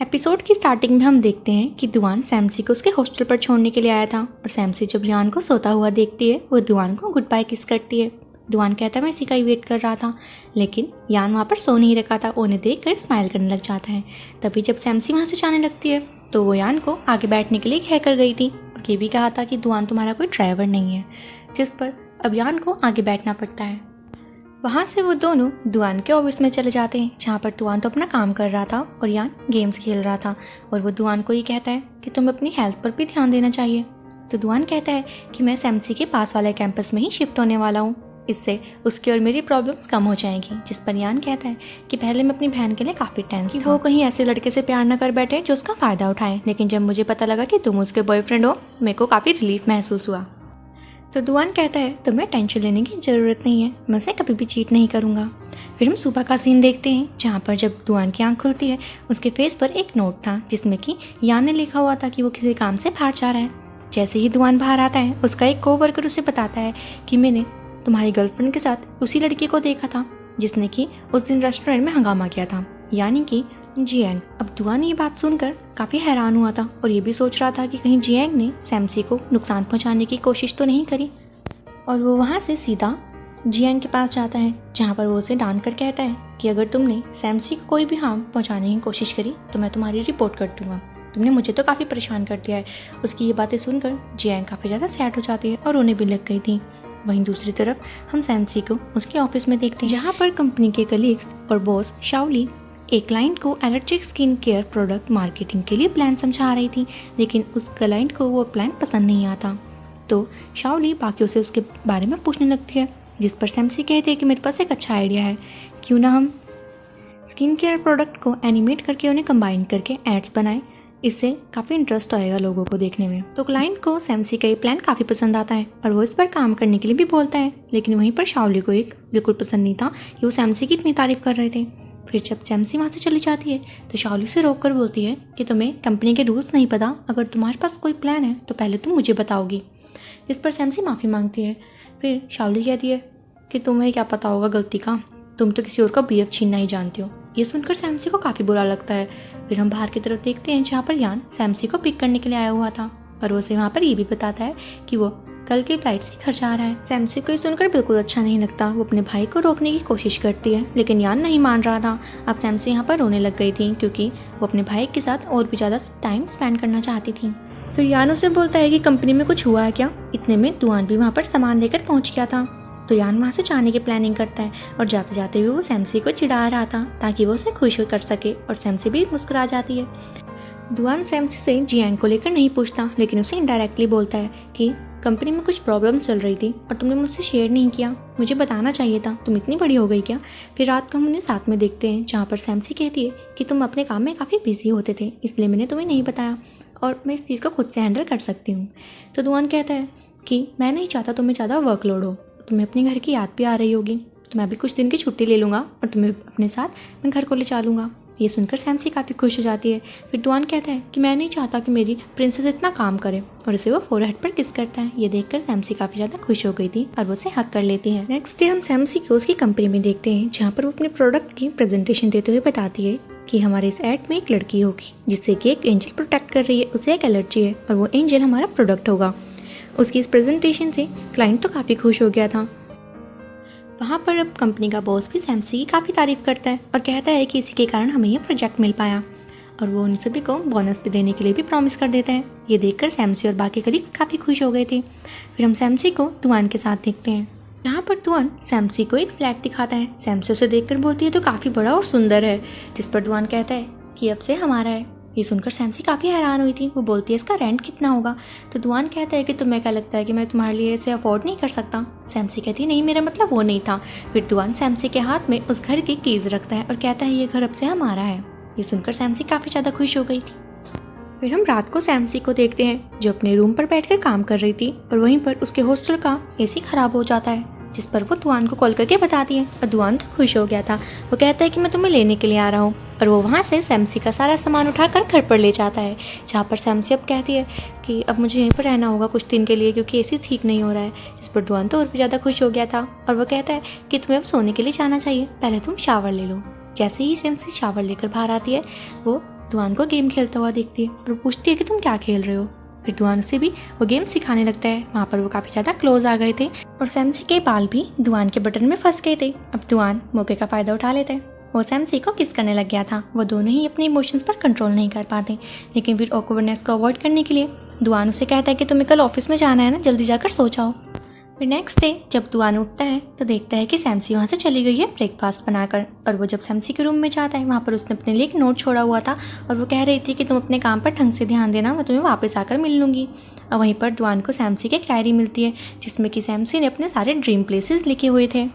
Episode की starting में हम देखते हैं कि दुआन सैमसी को उसके हॉस्टल पर छोड़ने के लिए आया था और सैमसी जब यान को सोता हुआ देखती है वो दुआन को गुड बाय किस करती है। दुआन कहता है मैं इसी का ही वेट कर रहा था, लेकिन यान वहाँ पर सो नहीं रखा था। उन्हें देख कर स्माइल करने लग जाता है। तभी जब सैमसी वहाँ से जाने लगती है तो वो यान को आगे बैठने के लिए कह कर गई थी और ये भी कहा था कि दुआन तुम्हारा कोई ड्राइवर नहीं है, जिस पर अब यान को आगे बैठना पड़ता है। वहाँ से वो दोनों दुआन के ऑफिस में चले जाते हैं, जहाँ पर दुआन तो अपना काम कर रहा था और यान गेम्स खेल रहा था। और वो दुआन को ये कहता है कि तुम्हें अपनी हेल्थ पर भी ध्यान देना चाहिए। तो दुआन कहता है कि मैं सैमसी के पास वाले कैंपस में ही शिफ्ट होने वाला हूँ, इससे उसकी और मेरी प्रॉब्लम्स कम हो जाएंगी। जिस पर यान कहता है कि पहले मैं अपनी बहन के लिए काफ़ी टेंस था, वो कहीं ऐसे लड़के से प्यार न कर बैठे जो उसका फ़ायदा उठाए, लेकिन जब मुझे पता लगा कि तुम उसके बॉयफ्रेंड हो मेरे को काफ़ी रिलीफ महसूस हुआ। तो दुआन कहता है तुम्हें टेंशन लेने की ज़रूरत नहीं है, मैं उसे कभी भी चीट नहीं करूँगा। फिर हम सुबह का सीन देखते हैं, जहाँ पर जब दुआन की आंख खुलती है उसके फेस पर एक नोट था जिसमें कि यान ने लिखा हुआ था कि वो किसी काम से बाहर जा रहा है। जैसे ही दुआन बाहर आता है उसका एक कोवर्कर उसे बताता है कि मैंने तुम्हारी गर्लफ्रेंड के साथ उसी लड़की को देखा था जिसने कि उस दिन रेस्टोरेंट में हंगामा किया था, यानी कि जियांग। अब दुआन ये बात सुनकर काफ़ी हैरान हुआ था और ये भी सोच रहा था कि कहीं जियांग ने सैमसी को नुकसान पहुंचाने की कोशिश तो नहीं करी। और वो वहाँ से सीधा जियांग के पास जाता है, जहाँ पर वो उसे डांट कर कहता है कि अगर तुमने सैमसी को कोई भी हार्म पहुंचाने की कोशिश करी तो मैं तुम्हारी रिपोर्ट कर दूंगा, तुमने मुझे तो काफ़ी परेशान कर दिया है। उसकी ये बातें सुनकर जियांग काफ़ी ज़्यादा सैड हो जाती है और रोने भी लग गई थी। वहीं दूसरी तरफ हम सैमसी को उसके ऑफिस में देखते हैं, जहाँ पर कंपनी के कलीग्स और बॉस शाओली एक क्लाइंट को allergic skin care product marketing के लिए प्लान समझा रही थी, लेकिन उस क्लाइंट को वो प्लान पसंद नहीं आता। तो शाओली बाकियों से उसके बारे में पूछने लगती है, जिस पर सैमसी कहती है कि मेरे पास एक अच्छा आइडिया है, क्यों ना हम स्किन केयर प्रोडक्ट को एनिमेट करके उन्हें कंबाइन करके एड्स बनाएं, इससे काफ़ी इंटरेस्ट आएगा लोगों को देखने में। तो क्लाइंट को सैमसी का ये प्लान काफ़ी पसंद आता है और वो इस पर काम करने के लिए भी बोलता है, लेकिन वहीं पर शाओली को एक बिल्कुल पसंद नहीं था कि वो सैमसी की इतनी तारीफ कर रहे थे। फिर जब सैमसी वहाँ से चली जाती है तो शाओली से रोक कर बोलती है कि तुम्हें कंपनी के रूल्स नहीं पता, अगर तुम्हारे पास कोई प्लान है तो पहले तुम मुझे बताओगी। जिस पर सैमसी माफ़ी मांगती है। फिर शाओली कहती है कि तुम्हें क्या पता होगा गलती का, तुम तो किसी और का बीएफ छीनना ही जानती हो। ये सुनकर सैमसी को काफ़ी बुरा लगता है। फिर हम बाहर की तरफ देखते हैं, जहाँ पर यान सैमसी को पिक करने के लिए आया हुआ था और वो उसे वहाँ पर ये भी बताता है कि वो कल की फ्लाइट से घर जा रहा है। सैमसी को ये सुनकर बिल्कुल अच्छा नहीं लगता। वो अपने भाई को रोकने की कोशिश करती है, लेकिन यान नहीं मान रहा था। अब सैमसी यहाँ पर रोने लग गई थी क्योंकि वो अपने भाई के साथ और भी ज़्यादा टाइम स्पेंड करना चाहती थी। फिर यान उसे बोलता है कि कंपनी में कुछ हुआ है क्या। इतने में दुआन भी वहाँ पर सामान लेकर पहुँच गया था। तो यान वहाँ से जाने की प्लानिंग करता है और जाते जाते भी वो सैमसी को चिढ़ा रहा था ताकि वो उसे खुश कर सके, और सैमसी भी मुस्कुरा जाती है। दुआन सैमसी से जियांग को लेकर नहीं पूछता, लेकिन उसे इनडायरेक्टली बोलता है कि कंपनी में कुछ प्रॉब्लम चल रही थी और तुमने मुझसे शेयर नहीं किया, मुझे बताना चाहिए था, तुम इतनी बड़ी हो गई क्या। फिर रात को हम उन्हें साथ में देखते हैं, जहाँ पर सैमसी कहती है कि तुम अपने काम में काफ़ी बिजी होते थे, इसलिए मैंने तुम्हें नहीं बताया और मैं इस चीज़ को खुद से हैंडल कर सकती हूँ। तो दुआन कहता है कि मैं नहीं चाहता तुम्हें ज़्यादा वर्कलोड हो, तुम्हें अपने घर की याद भी आ रही होगी, तो मैं भी कुछ दिन की छुट्टी ले लूँगा और तुम्हें अपने साथ मैं घर को ले चलूँगा। ये सुनकर सैमसी काफ़ी खुश हो जाती है। फिर दुआन कहता है कि मैं नहीं चाहता कि मेरी प्रिंसेस इतना काम करे, और उसे वो फोरहेड पर किस करता है। ये देखकर सैमसी काफ़ी ज़्यादा खुश हो गई थी और वो उसे हक कर लेती है। नेक्स्ट डे हम सैमसी को उसकी कंपनी में देखते हैं, जहाँ पर वो अपने प्रोडक्ट की प्रेजेंटेशन देते हुए बताती है कि हमारे इस ऐड में एक लड़की होगी जिससे कि एक एंजल प्रोटेक्ट कर रही है, उसे एक एलर्जी है और वो एंजल हमारा प्रोडक्ट होगा। उसकी इस प्रेजेंटेशन से क्लाइंट तो काफ़ी खुश हो गया था। वहाँ पर अब कंपनी का बॉस भी सैमसी की काफ़ी तारीफ करता है और कहता है कि इसी के कारण हमें ये प्रोजेक्ट मिल पाया, और वो उन सभी को बोनस भी देने के लिए भी प्रॉमिस कर देता है। ये देखकर सैमसी और बाकी कलीग्स काफ़ी खुश हो गए थे। फिर हम सैमसी को दुआन के साथ देखते हैं, जहाँ पर दुआन सैमसी को एक फ्लैट दिखाता है। सैमसी उसे देखकर बोलती है तो काफ़ी बड़ा और सुंदर है, जिस पर दुआन कहता है कि अब से हमारा है। ये सुनकर सैमसी काफ़ी हैरान हुई थी। वो बोलती है इसका रेंट कितना होगा। तो दुआन कहता है कि तुम्हें क्या लगता है कि मैं तुम्हारे लिए इसे अफोर्ड नहीं कर सकता। सैमसी कहती है नहीं, मेरा मतलब वो नहीं था। फिर दुआन सैमसी के हाथ में उस घर की कीज़ रखता है और कहता है ये घर अब से हमारा है। ये सुनकर सैमसी काफ़ी ज़्यादा खुश हो गई थी। फिर हम रात को सैमसी को देखते हैं, जो अपने रूम पर बैठकर काम कर रही थी, और वहीं पर उसके हॉस्टल का एसी खराब हो जाता है, जिस पर वो दुआन को कॉल करके बताती है। और दुआन तो खुश हो गया था। वो कहता है कि मैं तुम्हें लेने के लिए आ रहा हूँ, और वो वहाँ से सैमसी का सारा सामान उठाकर घर पर ले जाता है, जहाँ पर सैमसी अब कहती है कि अब मुझे यहीं पर रहना होगा कुछ दिन के लिए क्योंकि एसी ठीक नहीं हो रहा है। जिस पर दुआन तो और भी ज़्यादा खुश हो गया था और वो कहता है कि तुम्हें अब सोने के लिए जाना चाहिए, पहले तुम शावर ले लो। जैसे ही सैमसी शावर लेकर बाहर आती है, वो दुआन को गेम खेलता हुआ देखती है और पूछती है कि तुम क्या खेल रहे हो। फिर दुआन उसे भी वो गेम सिखाने लगता है। वहाँ पर वो काफ़ी ज़्यादा क्लोज आ गए थे और सैमसी के बाल भी दुआन के बटन में फंस गए थे। अब दुआन मौके का फ़ायदा उठा लेते हैं। वो सैमसी को किस करने लग गया था। वो दोनों ही अपने इमोशंस पर कंट्रोल नहीं कर पाते, लेकिन फिर ऑकवर्डनेस को अवॉइड करने के लिए दुआन उसे कहता है कि तुम्हें कल ऑफिस में जाना है ना, जल्दी जाकर सो जाओ। फिर नेक्स्ट डे जब दुआन उठता है तो देखता है कि सैमसी वहाँ से चली गई है ब्रेकफास्ट बनाकर। और वो जब सैमसी के रूम में जाता है, वहाँ पर उसने अपने लिए एक नोट छोड़ा हुआ था और वो कह रही थी कि तुम अपने काम पर ढंग से ध्यान देना, मैं तुम्हें वापस आकर मिल लूँगी। और वहीं पर दुआन को सैमसी की एक डायरी मिलती है जिसमें कि सैमसी ने अपने सारे ड्रीम प्लेसेस लिखे हुए थे।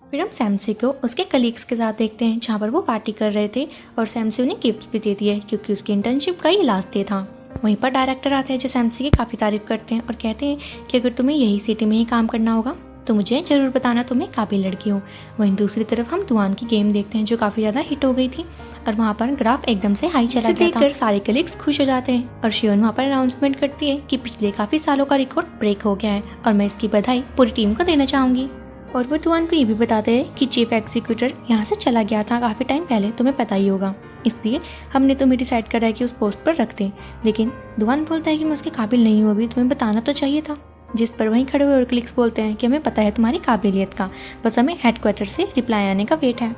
फिर हम सैमसी को उसके कलीग्स के साथ देखते हैं जहाँ पर वो पार्टी कर रहे थे और सैमसी उन्हें गिफ्ट भी देती है क्योंकि उसकी इंटर्नशिप का ही लास्ट डे था। वहीं पर डायरेक्टर आते हैं जो सैमसी की काफ़ी तारीफ करते हैं और कहते हैं कि अगर तुम्हें यही सिटी में ही काम करना होगा तो मुझे ज़रूर बताना, तुम्हें काबिल लड़की हो। वहीं दूसरी तरफ हम दुआन की गेम देखते हैं जो काफ़ी ज़्यादा हिट हो गई थी और वहाँ पर ग्राफ एकदम से हाई चला गया था। सारे कलीग्स खुश हो जाते हैं और शियोन वहाँ पर अनाउंसमेंट करती है कि पिछले काफ़ी सालों का रिकॉर्ड ब्रेक हो गया है और मैं इसकी बधाई पूरी टीम को देना चाहूँगी। और वो दुआन को ये भी बताते हैं कि चीफ एग्जीक्यूटिव यहाँ से चला गया था काफ़ी टाइम पहले, तुम्हें पता ही होगा, इसलिए हमने तुम्हें डिसाइड करा है कि उस पोस्ट पर रख दें। लेकिन दुआन बोलता है कि मैं उसके काबिल नहीं हूँ अभी, तुम्हें बताना तो चाहिए था। जिस पर वहीं खड़े हुए और क्लिक्स बोलते हैं कि हमें पता है तुम्हारी काबिलियत का, बस हमें हेडक्वार्टर से रिप्लाई आने का वेट है।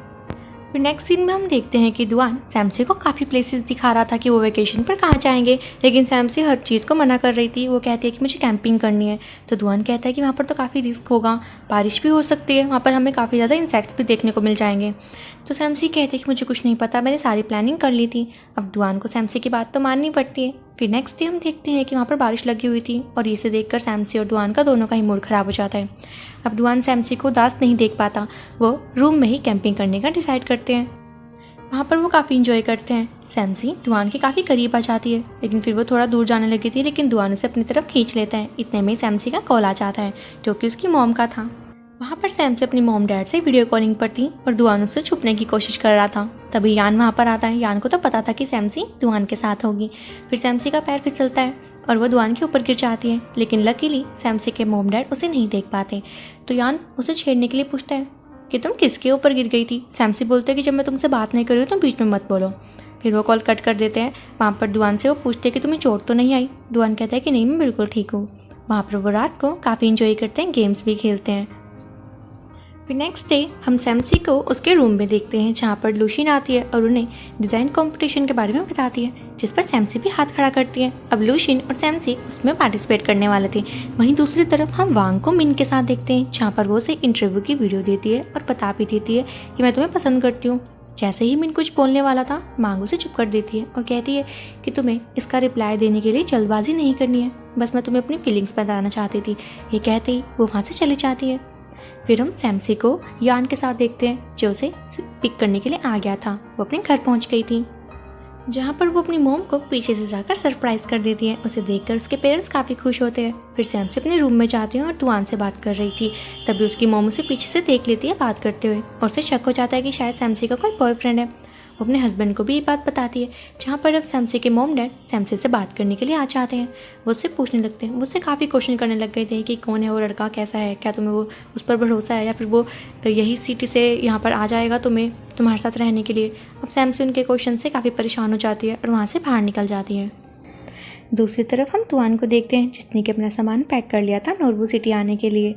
फिर नेक्स्ट सीन में हम देखते हैं कि दुआन सैमसी को काफ़ी प्लेसेस दिखा रहा था कि वो वेकेशन पर कहाँ जाएंगे, लेकिन सैमसी हर चीज़ को मना कर रही थी। वो कहती है कि मुझे कैंपिंग करनी है, तो दुआन कहता है कि वहाँ पर तो काफ़ी रिस्क होगा, बारिश भी हो सकती है, वहाँ पर हमें काफ़ी ज़्यादा इंसेक्ट्स भी देखने को मिल जाएंगे। तो सैमसी कहती है कि मुझे कुछ नहीं पता, मैंने सारी प्लानिंग कर ली थी। अब दुआन को सैमसी की बात तो माननी पड़ती है। फिर नेक्स्ट डे हम देखते हैं कि वहाँ पर बारिश लगी हुई थी और इसे देखकर सैमसी और दुआन का दोनों का ही मूड ख़राब हो जाता है। अब दुआन सैमसी को उदास नहीं देख पाता, वो रूम में ही कैंपिंग करने का डिसाइड करते हैं। वहाँ पर वो काफ़ी इंजॉय करते हैं। सैमसी दुआन के काफ़ी करीब आ जाती है, लेकिन फिर वो थोड़ा दूर जाने लगी थी, लेकिन दुआन उसे अपनी तरफ खींच लेता है। इतने में सैमसी का कॉल आ जाता है जो कि उसकी मॉम का था। वहाँ पर सैमसी अपनी मॉम डैड से वीडियो कॉलिंग पर थी और दुआन उससे छुपने की कोशिश कर रहा था। तभी यान वहाँ पर आता है। यान को तो पता था कि सैमसी दुआन के साथ होगी। फिर सैमसी का पैर फिसलता है और वो दुआन के ऊपर गिर जाती है, लेकिन लकीली सैमसी के मॉम डैड उसे नहीं देख पाते। तो यान उसे छेड़ने के लिए पूछता है कि तुम किसके ऊपर गिर गई थी। सैमसी बोलते हैं कि जब मैं तुमसे बात नहीं कर रही हूँ तुम बीच में मत बोलो। फिर वो कॉल कट कर देते हैं। वहाँ पर दुआन से वो पूछते हैं कि तुम्हें चोट तो नहीं आई। दुआन कहता है कि नहीं, मैं बिल्कुल ठीक हूँ। वहाँ पर वो रात को काफ़ी इंजॉय करते हैं, गेम्स भी खेलते हैं। फिर नेक्स्ट डे हम सैमसी को उसके रूम में देखते हैं जहाँ पर लूशिन आती है और उन्हें डिज़ाइन कंपटीशन के बारे में बताती है, जिस पर सैमसी भी हाथ खड़ा करती है। अब लूशिन और सैमसी उसमें पार्टिसिपेट करने वाले थे। वहीं दूसरी तरफ हम वांग को मिन के साथ देखते हैं जहाँ पर वो उसे इंटरव्यू की वीडियो देती है और बता भी देती है कि मैं तुम्हें पसंद करती हूँ। जैसे ही मिन कुछ बोलने वाला था, मांग उसे चुप कर देती है और कहती है कि तुम्हें इसका रिप्लाई देने के लिए जल्दबाजी नहीं करनी है, बस मैं तुम्हें अपनी फीलिंग्स बताना चाहती थी। ये कहते ही वो वहाँ से चली जाती है। फिर हम सैमसी को यान के साथ देखते हैं जो उसे पिक करने के लिए आ गया था। वो अपने घर पहुंच गई थी जहाँ पर वो अपनी मॉम को पीछे से जाकर सरप्राइज कर देती है। उसे देखकर उसके पेरेंट्स काफ़ी खुश होते हैं। फिर सैमसी अपने रूम में जाती है और दुआन से बात कर रही थी। तभी उसकी मॉम उसे पीछे से देख लेती है बात करते हुए और उसे शक हो जाता है कि शायद सैमसी का कोई बॉयफ्रेंड है। वो अपने हस्बैंड को भी ये बात बताती है, जहाँ पर अब सैमसी के मॉम डैड सैमसी से बात करने के लिए आ जाते हैं। वो उससे पूछने लगते हैं, वो उससे काफ़ी क्वेश्चन करने लग गए थे कि कौन है वो लड़का, कैसा है, क्या तुम्हें वो उस पर भरोसा है या फिर वो यही सिटी से यहाँ पर आ जाएगा तुम्हारे साथ रहने के लिए। अब सैमसी उनके क्वेश्चन से काफ़ी परेशान हो जाती है और वहाँ से बाहर निकल जाती है। दूसरी तरफ हम दुआन को देखते हैं जिसने कि अपना सामान पैक कर लिया था नोरबू सिटी आने के लिए।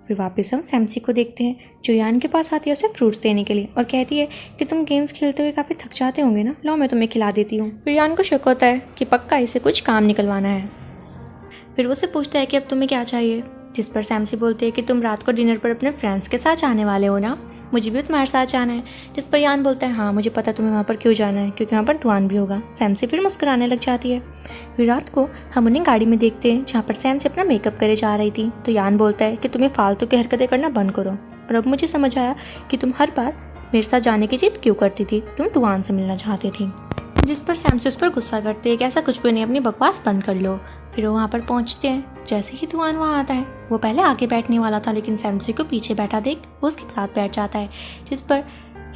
फिर वापस हम सैमसी को देखते हैं जो यान के पास आती है उसे फ्रूट्स देने के लिए और कहती है कि तुम गेम्स खेलते हुए काफ़ी थक जाते होंगे ना, लो मैं तुम्हें खिला देती हूँ। फिर यान को शक होता है कि पक्का इसे कुछ काम निकलवाना है। फिर वो उससे पूछता है कि अब तुम्हें क्या चाहिए, जिस पर सैमसी बोलती है कि तुम रात को डिनर पर अपने फ्रेंड्स के साथ जाने वाले हो ना, मुझे भी तुम्हारे साथ जाना है। जिस पर यान बोलता है हाँ मुझे पता तुम्हें वहाँ पर क्यों जाना है, क्योंकि वहाँ पर दुआन भी होगा। सैमसी फिर मुस्कुराने लग जाती है। फिर रात को हम उन्हें गाड़ी में देखते हैं जहाँ पर सैमसी अपना मेकअप करे जा रही थी। तो यान बोलता है कि तुम्हें फालतू की हरकतें करना बंद करो, और अब मुझे समझ आया कि तुम हर बार मेरे साथ जाने की जिद क्यों करती थी, तुम दुआन से मिलना चाहती थी। जिस पर सैमसी उस पर गुस्सा करती है कि ऐसा कुछ भी नहीं, अपनी बकवास बंद कर लो। फिर वो वहाँ पर पहुँचते हैं। जैसे ही दुआन वहाँ आता है, वो पहले आगे बैठने वाला था लेकिन सैमसी को पीछे बैठा देख वो उसके साथ बैठ जाता है। जिस पर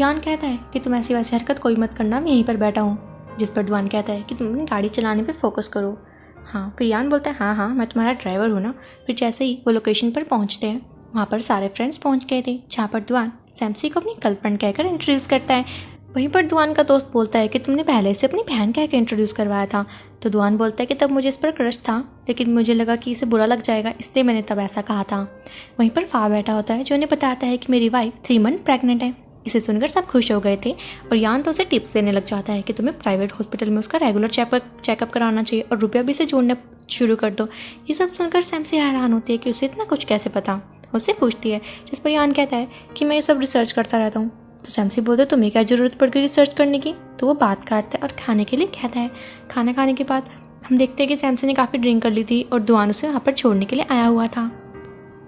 यान कहता है कि तुम ऐसी वैसी हरकत कोई मत करना, मैं यहीं पर बैठा हूँ। जिस पर दुआन कहता है कि तुम अपनी गाड़ी चलाने पर फोकस करो। हाँ, फिर यान बोलता है हाँ मैं तुम्हारा ड्राइवर हूँ ना। फिर जैसे ही वो लोकेशन पर पहुँचते हैं, वहाँ पर सारे फ्रेंड्स पहुँच गए थे जहाँ पर दुआन सैमसी को अपनी गर्लफ्रेंड कहकर इंट्रोड्यूस करता है। वहीं पर दुआन का दोस्त बोलता है कि तुमने पहले से अपनी बहन कह के इंट्रोड्यूस करवाया था। तो दुआन बोलता है कि तब मुझे इस पर क्रश था, लेकिन मुझे लगा कि इसे बुरा लग जाएगा, इसलिए मैंने तब ऐसा कहा था। वहीं पर फा बैठा होता है जो उन्हें बताता है कि मेरी वाइफ 3 मंथ प्रेग्नेंट है। इसे सुनकर सब खुश हो गए थे और यान तो उसे टिप्स देने लग जाता है कि तुम्हें प्राइवेट हॉस्पिटल में उसका रेगुलर चेकअप कराना चाहिए और रुपया भी इसे जोड़ना शुरू कर दो। ये सब सुनकर सैमसी हैरान होती है कि उसे इतना कुछ कैसे पता। उससे पूछती है, जिस पर यान कहता है कि मैं ये सब रिसर्च करता रहता हूँ। तो सैमसी बोलते तुम्हें क्या ज़रूरत पड़ गई रिसर्च करने की। तो वो बात काटता है और खाने के लिए कहता है। खाना खाने के बाद हम देखते हैं कि सैमसी ने काफ़ी ड्रिंक कर ली थी और दुआन उसे वहाँ पर छोड़ने के लिए आया हुआ था।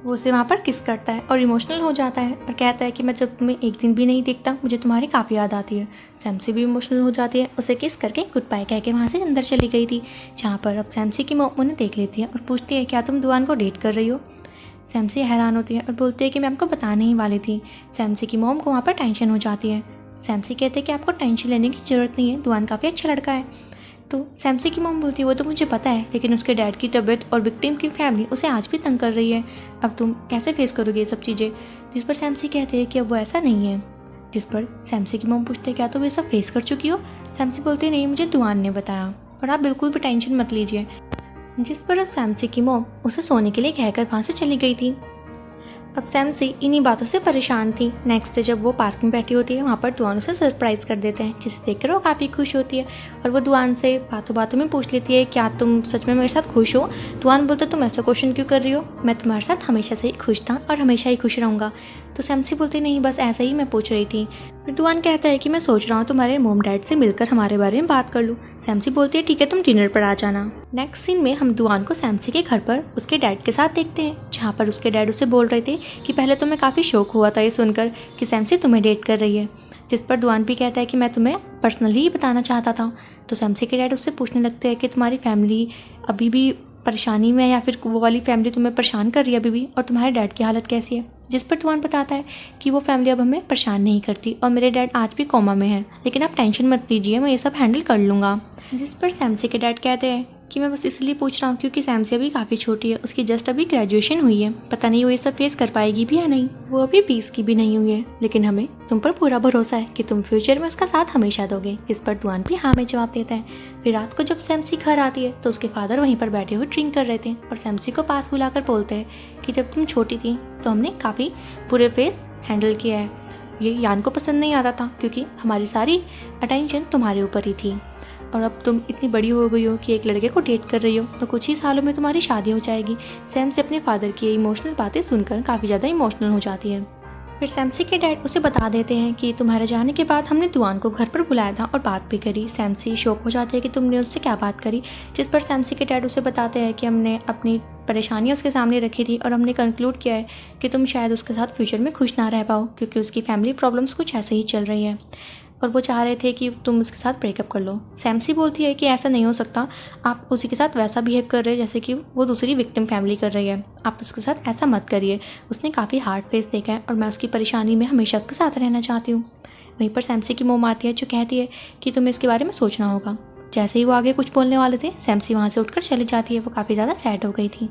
वो उसे वहाँ पर किस करता है और इमोशनल हो जाता है और कहता है कि मैं जब तुम्हें एक दिन भी नहीं देखता मुझे तुम्हारी काफ़ी याद आती है। सैमसी भी इमोशनल हो जाती है, उसे किस करके गुड बाय कह के वहाँ से अंदर चली गई थी, जहाँ पर अब सैमसी की मॉम उन्हें देख लेती है और पूछती है क्या तुम दुआन को डेट कर रही हो। सैमसी हैरान होती है और बोलती है कि मैं आपको बताने ही वाली थी। सैमसी की मॉम को वहाँ पर टेंशन हो जाती है। सैमसी कहते हैं कि आपको टेंशन लेने की ज़रूरत नहीं है, दुआन काफ़ी अच्छा लड़का है। तो सैमसी की मॉम बोलती है वो तो मुझे पता है, लेकिन उसके डैड की तबीयत और विक्टिम की फैमिली उसे आज भी तंग कर रही है। अब तुम कैसे फेस करोगे ये सब चीज़ें। जिस पर सैमसी कहते हैं कि अब वो ऐसा नहीं है। जिस पर सैमसी की मॉम पूछते हैं क्या तुम ये सब फेस कर चुकी हो। सैमसी बोलती है नहीं, मुझे दुआन ने बताया और आप बिल्कुल भी टेंशन मत लीजिए। जिस पर सैमसी की मॉम उसे सोने के लिए कहकर वहाँ से चली गई थी। अब सैमसी इन्हीं बातों से परेशान थी। नेक्स्ट डे जब वो पार्क में बैठी होती है वहाँ पर दुआन उसे सरप्राइज़ कर देते हैं, जिसे देखकर वो काफ़ी खुश होती है और वो दुआन से बातों बातों में पूछ लेती है क्या तुम सच में मेरे साथ खुश हो। दुआन बोलते तुम ऐसा क्वेश्चन क्यों कर रही हो, मैं तुम्हारे साथ हमेशा से ही खुश था और हमेशा ही खुश रहूँगा। तो सैमसी बोलती नहीं बस ऐसा ही मैं पूछ रही थी। फिर दुआन कहता है कि मैं सोच रहा हूँ तुम्हारे मोम डैड से मिलकर हमारे बारे में बात कर लूँ। सैमसी बोलती है ठीक है तुम डिनर पर आ जाना। नेक्स्ट सीन में हम दुआन को सैमसी के घर पर उसके डैड के साथ देखते हैं, जहाँ पर उसके डैड उसे बोल रहे थे कि पहले तो मैं काफ़ी शौक हुआ था ये सुनकर कि सैमसी तुम्हें डेट कर रही है। जिस पर दुआन भी कहता है कि मैं तुम्हें पर्सनली ही बताना चाहता था। तो सैमसी के डैड उससे पूछने लगते हैं कि तुम्हारी फैमिली अभी भी परेशानी में है या फिर वो वाली फैमिली तुम्हें परेशान कर रही है अभी भी, और तुम्हारे डैड की हालत कैसी है। जिस पर दुआन बताता है कि वो फैमिली अब हमें परेशान नहीं करती और मेरे डैड आज भी कोमा में हैं, लेकिन आप टेंशन मत लीजिए, मैं ये सब हैंडल कर लूँगा। जिस पर सैमसी के डैड कहते हैं कि मैं बस इसलिए पूछ रहा हूँ क्योंकि सैमसी अभी काफ़ी छोटी है, उसकी जस्ट अभी ग्रेजुएशन हुई है, पता नहीं वो ये सब फेस कर पाएगी भी या नहीं। वो अभी 20 की भी नहीं हुई है, लेकिन हमें तुम पर पूरा भरोसा है कि तुम फ्यूचर में उसका साथ हमेशा दोगे। जिस पर दुआन भी हाँ में जवाब देता है। फिर रात को जब सैमसी घर आती है तो उसके फादर वहीं पर बैठे हुए ड्रिंक कर रहे थे और सैमसी को पास बुलाकर बोलते हैं कि जब तुम छोटी थी तो हमने काफ़ी बुरे फेस हैंडल किया है। ये यान को पसंद नहीं आता था क्योंकि हमारी सारी अटेंशन तुम्हारे ऊपर ही थी, और अब तुम इतनी बड़ी हो गई हो कि एक लड़के को डेट कर रही हो और कुछ ही सालों में तुम्हारी शादी हो जाएगी। सैमसी अपने फादर की ये इमोशनल बातें सुनकर काफ़ी ज़्यादा इमोशनल हो जाती है। फिर सैमसी के डैड उसे बता देते हैं कि तुम्हारे जाने के बाद हमने दुआन को घर पर बुलाया था और बात भी करी। सैमसी शौक हो जाती है कि तुमने उससे क्या बात करी। जिस पर सैमसी के डैड उसे बताते हैं कि हमने अपनी परेशानियाँ उसके सामने रखी थी और हमने कंक्लूड किया है कि तुम शायद उसके साथ फ्यूचर में खुश ना रह पाओ क्योंकि उसकी फैमिली प्रॉब्लम्स कुछ ऐसे ही चल रही है और वो चाह रहे थे कि तुम उसके साथ ब्रेकअप कर लो। सैमसी बोलती है कि ऐसा नहीं हो सकता, आप उसी के साथ वैसा बिहेव कर रहे हैं जैसे कि वो दूसरी विक्टिम फैमिली कर रही है, आप उसके साथ ऐसा मत करिए, उसने काफ़ी हार्ड फेस देखा है और मैं उसकी परेशानी में हमेशा उसके साथ रहना चाहती हूँ। वहीं पर सैमसी की मोम आती है जो कहती है कि तुम्हें इसके बारे में सोचना होगा। जैसे ही वो आगे कुछ बोलने वाले थे सैमसी वहाँ से उठकर चली जाती है, वो काफ़ी ज़्यादा सैड हो गई थी।